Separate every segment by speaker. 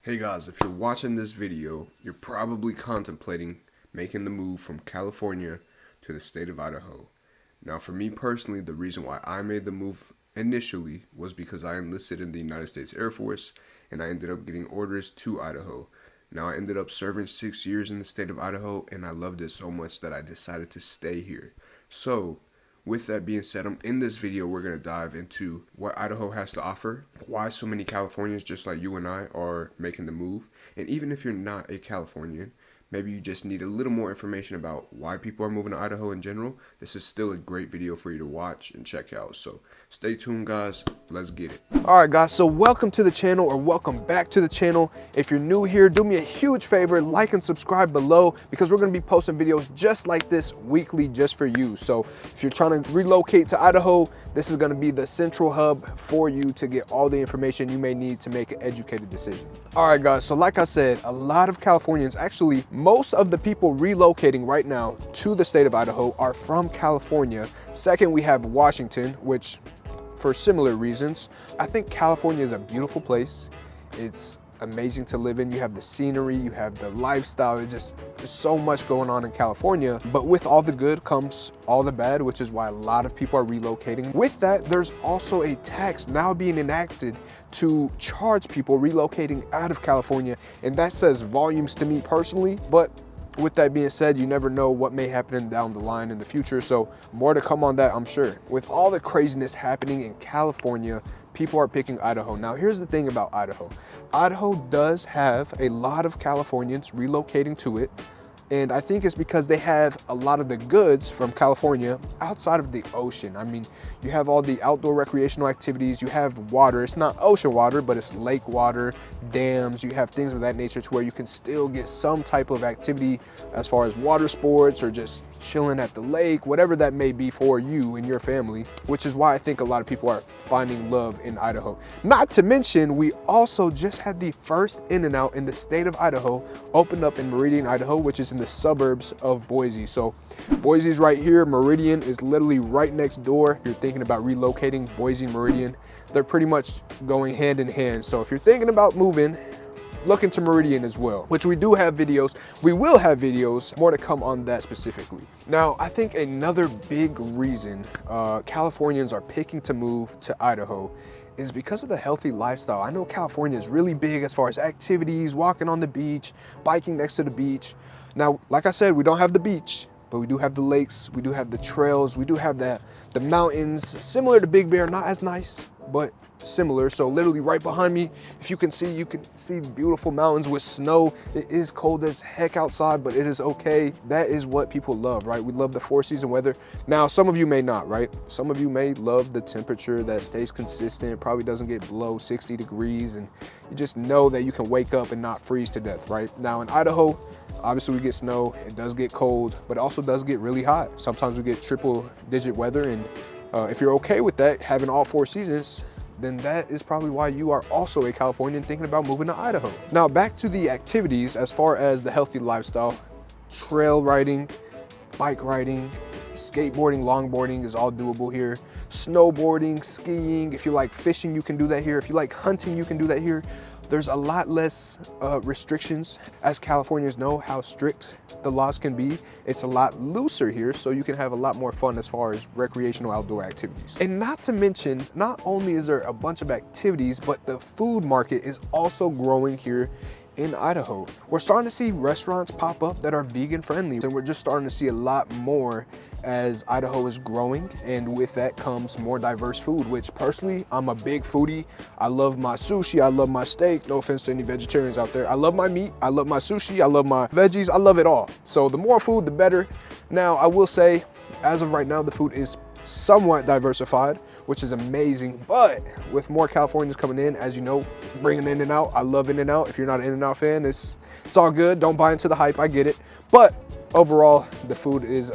Speaker 1: Hey guys, if you're watching this video, you're probably contemplating making the move from California to the state of Idaho. Now for me personally, the reason why I made the move initially was because I enlisted in the United States Air Force and I ended up getting orders to Idaho. Now I ended up serving 6 years in the state of Idaho and I loved it so much that I decided to stay here. So with that being said, in this video, we're going to dive into what Idaho has to offer, why so many Californians just like you and I are making the move, and even if you're not a Californian, maybe you just need a little more information about why people are moving to Idaho in general, this is still a great video for you to watch and check out. So stay tuned, guys. Let's get it.
Speaker 2: All right, guys, so welcome to the channel, or welcome back to the channel. If you're new here, do me a huge favor, like and subscribe below, because we're going to be posting videos just like this weekly just for you. So if you're trying to relocate to Idaho, this is going to be the central hub for you to get all the information you may need to make an educated decision. All right, guys, so like I said, a lot of Californians, actually most of the people relocating right now to the state of Idaho are from California. Second, we have Washington, which for similar reasons. I think California is a beautiful place. It's amazing to live in. You have the scenery, you have the lifestyle. There's so much going on in California, but with all the good comes all the bad, which is why a lot of people are relocating. With that, there's also a tax now being enacted to charge people relocating out of California, and that says volumes to me personally. But with that being said, you never know what may happen down the line in the future, so more to come on that, I'm sure. With all the craziness happening in California, people are picking Idaho. Now, here's the thing about Idaho. Idaho does have a lot of Californians relocating to it, and I think it's because they have a lot of the goods from California outside of the ocean. I mean, you have all the outdoor recreational activities, you have water. It's not ocean water, but it's lake water, dams. You have things of that nature to where you can still get some type of activity as far as water sports or just chilling at the lake, whatever that may be for you and your family, which is why I think a lot of people are finding love in Idaho. Not to mention, we also just had the first In-N-Out in the state of Idaho opened up in Meridian, Idaho, which is in the suburbs of Boise. So Boise's right here. Meridian is literally right next door. If you're thinking about relocating, Boise and Meridian, they're pretty much going hand in hand. So if you're thinking about moving, look into Meridian as well, which we do have videos. We will have videos, more to come on that specifically. Now, I think another big reason Californians are picking to move to Idaho is because of the healthy lifestyle. I know California is really big as far as activities, walking on the beach, biking next to the beach. Now, like I said, we don't have the beach, but we do have the lakes, we do have the trails, we do have the mountains, similar to Big Bear, not as nice, but similar. So literally right behind me, if you can see beautiful mountains with snow. It is cold as heck outside, but it is okay. That is what people love, right? We love the 4-season weather. Now, some of you may not, right? Some of you may love the temperature that stays consistent, probably doesn't get below 60 degrees, and you just know that you can wake up and not freeze to death, right? Now in Idaho, obviously we get snow, it does get cold, but it also does get really hot. Sometimes we get triple-digit weather, and if you're okay with that, having all 4 seasons, then that is probably why you are also a Californian thinking about moving to Idaho. Now, back to the activities as far as the healthy lifestyle. Trail riding, bike riding, skateboarding, longboarding is all doable here. Snowboarding, skiing, if you like fishing, you can do that here. If you like hunting, you can do that here. There's a lot less restrictions. As Californians know how strict the laws can be, it's a lot looser here, so you can have a lot more fun as far as recreational outdoor activities. And not to mention, not only is there a bunch of activities, but the food market is also growing here in Idaho. We're starting to see restaurants pop up that are vegan friendly, and we're just starting to see a lot more as Idaho is growing, and with that comes more diverse food, which personally, I'm a big foodie. I love my sushi, I love my steak. No offense to any vegetarians out there. I love my meat, I love my sushi, I love my veggies, I love it all. So the more food, the better. Now, I will say, as of right now, the food is somewhat diversified, which is amazing, but with more Californians coming in, as you know, bringing In-N-Out. I love In-N-Out. If you're not an In-N-Out fan, it's all good. Don't buy into the hype, I get it. But overall, the food is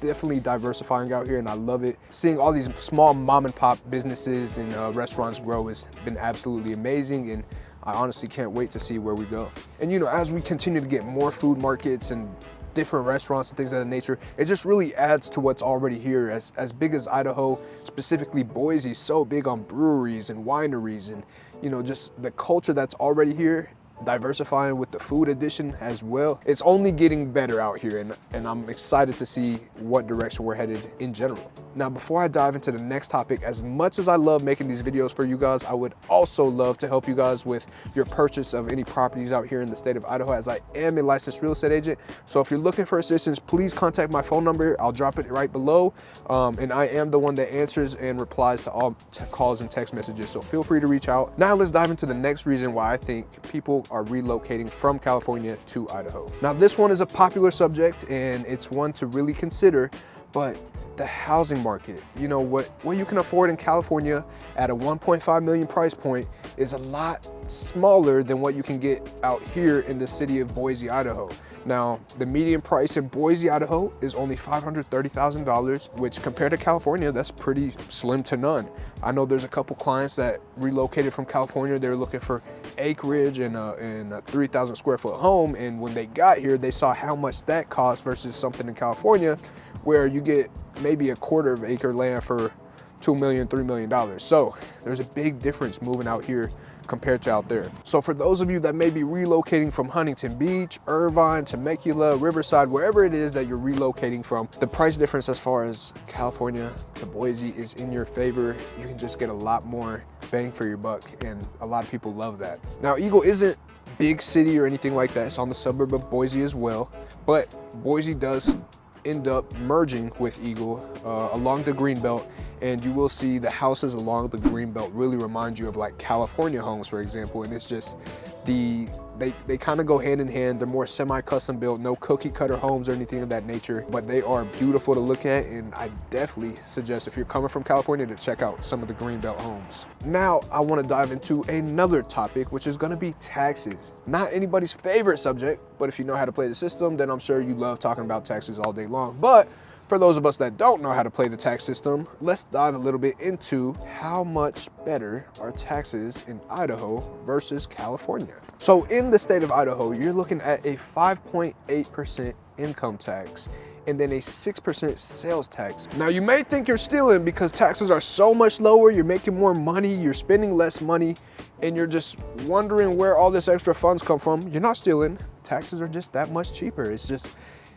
Speaker 2: definitely diversifying out here, and I love it. Seeing all these small mom and pop businesses and restaurants grow has been absolutely amazing, and I honestly can't wait to see where we go. And you know, as we continue to get more food markets and different restaurants and things of that nature. It just really adds to what's already here. As big as Idaho, specifically Boise, so big on breweries and wineries and, you know, just the culture that's already here, diversifying with the food addition as well. It's only getting better out here, and I'm excited to see what direction we're headed in general. Now, before I dive into the next topic, as much as I love making these videos for you guys, I would also love to help you guys with your purchase of any properties out here in the state of Idaho, as I am a licensed real estate agent. So if you're looking for assistance, please contact my phone number. I'll drop it right below. And I am the one that answers and replies to all calls and text messages. So feel free to reach out. Now let's dive into the next reason why I think people are relocating from California to Idaho. Now this one is a popular subject and it's one to really consider, but the housing market, you know, what you can afford in California at a 1.5 million price point is a lot smaller than what you can get out here in the city of Boise, Idaho. Now, the median price in Boise, Idaho is only $530,000, which compared to California, that's pretty slim to none. I know there's a couple clients that relocated from California. They're looking for acreage and a 3,000 square foot home. And when they got here, they saw how much that cost versus something in California where you get maybe a quarter of acre land for $2 million, $3 million. So there's a big difference moving out here compared to out there. So for those of you that may be relocating from Huntington Beach, Irvine, Temecula, Riverside, wherever it is that you're relocating from, the price difference as far as California to Boise is in your favor. You can just get a lot more bang for your buck, and a lot of people love that. Now, Eagle isn't big city or anything like that. It's on the suburb of Boise as well, but Boise does end up merging with Eagle along the Greenbelt, and you will see the houses along the Greenbelt really remind you of like California homes, for example. And it's just they kind of go hand in hand. They're more semi-custom built, no cookie cutter homes or anything of that nature, but they are beautiful to look at, and I definitely suggest if you're coming from California to check out some of the Greenbelt homes. Now I want to dive into another topic, which is going to be taxes. Not anybody's favorite subject, but if you know how to play the system, then I'm sure you love talking about taxes all day long. But for those of us that don't know how to play the tax system, let's dive a little bit into how much better are taxes in Idaho versus California. So in the state of Idaho, you're looking at a 5.8% income tax and then a 6% sales tax. Now you may think you're stealing because taxes are so much lower, you're making more money, you're spending less money, and you're just wondering where all this extra funds come from. You're not stealing. Taxes are just that much cheaper. It's just,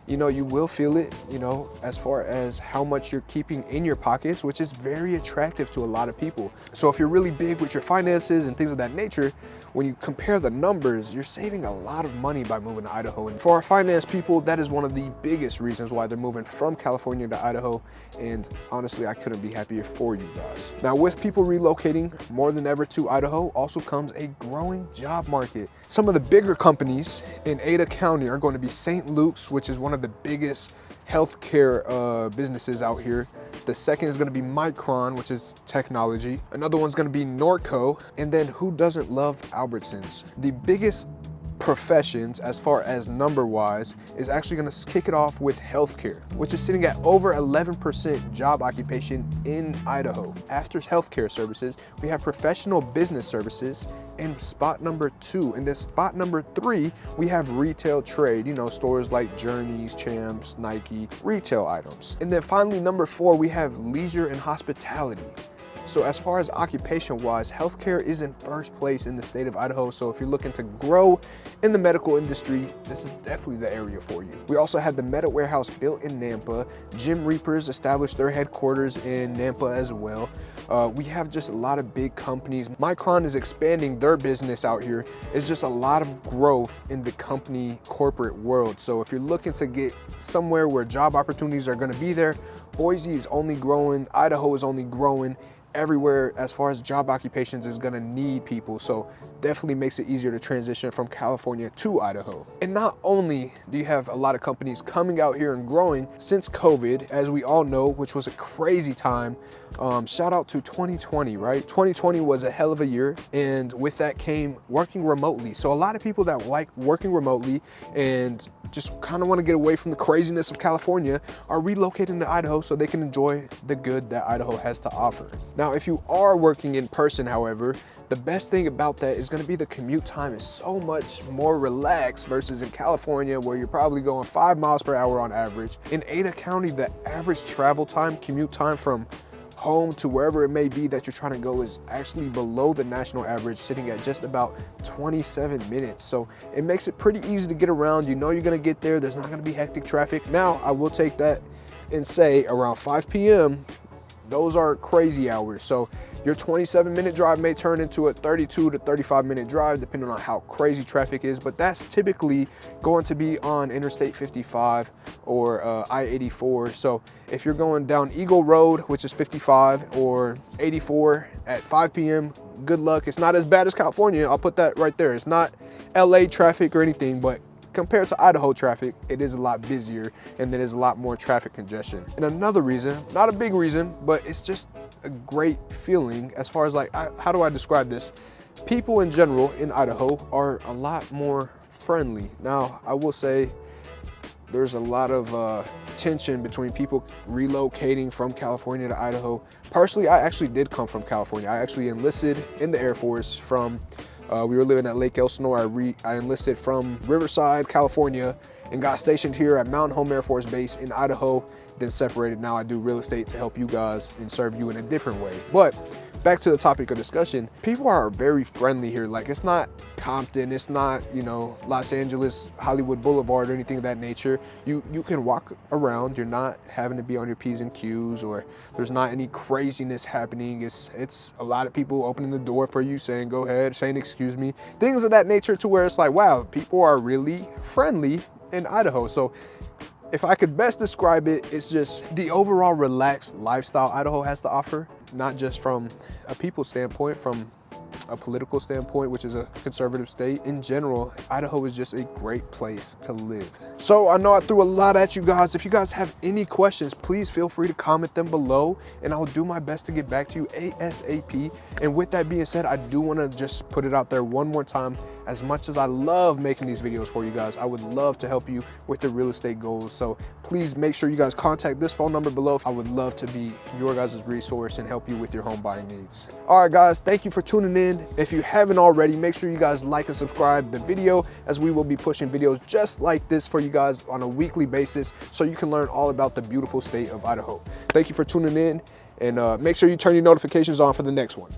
Speaker 2: you know, you will feel it, you know, as far as how much you're keeping in your pockets, which is very attractive to a lot of people. So if you're really big with your finances and things of that nature, when you compare the numbers, you're saving a lot of money by moving to Idaho. And for our finance people, that is one of the biggest reasons why they're moving from California to Idaho. And honestly, I couldn't be happier for you guys. Now, with people relocating more than ever to Idaho, also comes a growing job market. Some of the bigger companies in Ada County are going to be St. Luke's, which is one of the biggest healthcare businesses out here. The second is going to be Micron, which is technology. Another one's going to be Norco. And then who doesn't love Albertsons? The biggest professions as far as number wise is actually going to kick it off with healthcare, which is sitting at over 11% job occupation in Idaho. After healthcare services, we have professional business services and spot number 2. And then spot number 3, we have retail trade, you know, stores like Journeys, Champs, Nike, retail items. And then finally, number 4, we have leisure and hospitality. So as far as occupation wise, healthcare is in first place in the state of Idaho. So if you're looking to grow in the medical industry, this is definitely the area for you. We also had the Meta Warehouse built in Nampa. Jim Reapers established their headquarters in Nampa as well. We have just a lot of big companies. Micron is expanding their business out here. It's just a lot of growth in the company corporate world. So if you're looking to get somewhere where job opportunities are going to be there, Boise is only growing, Idaho is only growing. Everywhere as far as job occupations is gonna need people, so definitely makes it easier to transition from California to Idaho. And not only do you have a lot of companies coming out here and growing since COVID, as we all know, which was a crazy time. Shout out to 2020, right? 2020 was a hell of a year, and with that came working remotely. So a lot of people that like working remotely and just kind of want to get away from the craziness of California are relocating to Idaho so they can enjoy the good that Idaho has to offer. Now, if you are working in person, however, the best thing about that is gonna be the commute time is so much more relaxed versus in California, where you're probably going 5 miles per hour on average. In Ada County, the average travel time, commute time from home to wherever it may be that you're trying to go is actually below the national average, sitting at just about 27 minutes. So it makes it pretty easy to get around. You know you're gonna get there. There's not gonna be hectic traffic. Now, I will take that and say around 5 p.m., those are crazy hours. So your 27-minute drive may turn into a 32 to 35-minute drive, depending on how crazy traffic is. But that's typically going to be on Interstate 55 or I-84. So if you're going down Eagle Road, which is 55, or 84 at 5 p.m., good luck. It's not as bad as California. I'll put that right there. It's not LA traffic or anything, but compared to Idaho traffic, it is a lot busier and there is a lot more traffic congestion. And another reason, not a big reason, but it's just a great feeling as far as like, how do I describe this? People in general in Idaho are a lot more friendly. Now, I will say there's a lot of tension between people relocating from California to Idaho. Personally, I actually did come from California. I actually enlisted in the Air Force from we were living at Lake Elsinore. I enlisted from Riverside, California, and got stationed here at Mountain Home Air Force Base in Idaho, then separated. Now I do real estate to help you guys and serve you in a different way. But back to the topic of discussion, people are very friendly here. Like, it's not Compton, it's not, you know, Los Angeles, Hollywood Boulevard or anything of that nature. You can walk around, you're not having to be on your P's and Q's, or there's not any craziness happening. It's a lot of people opening the door for you, saying go ahead, saying excuse me, things of that nature, to where it's like, wow, people are really friendly in Idaho. So if I could best describe it, it's just the overall relaxed lifestyle Idaho has to offer, not just from a people standpoint, from a political standpoint, which is a conservative state. In general, Idaho is just a great place to live. So I know I threw a lot at you guys. If you guys have any questions, please feel free to comment them below and I'll do my best to get back to you ASAP. And with that being said, I do want to just put it out there one more time. As much as I love making these videos for you guys, I would love to help you with your real estate goals. So please make sure you guys contact this phone number below. I would love to be your guys' resource and help you with your home buying needs. All right, guys, thank you for tuning in. If you haven't already, make sure you guys like and subscribe the video, as we will be pushing videos just like this for you guys on a weekly basis, so you can learn all about the beautiful state of Idaho. Thank you for tuning in, and make sure you turn your notifications on for the next one.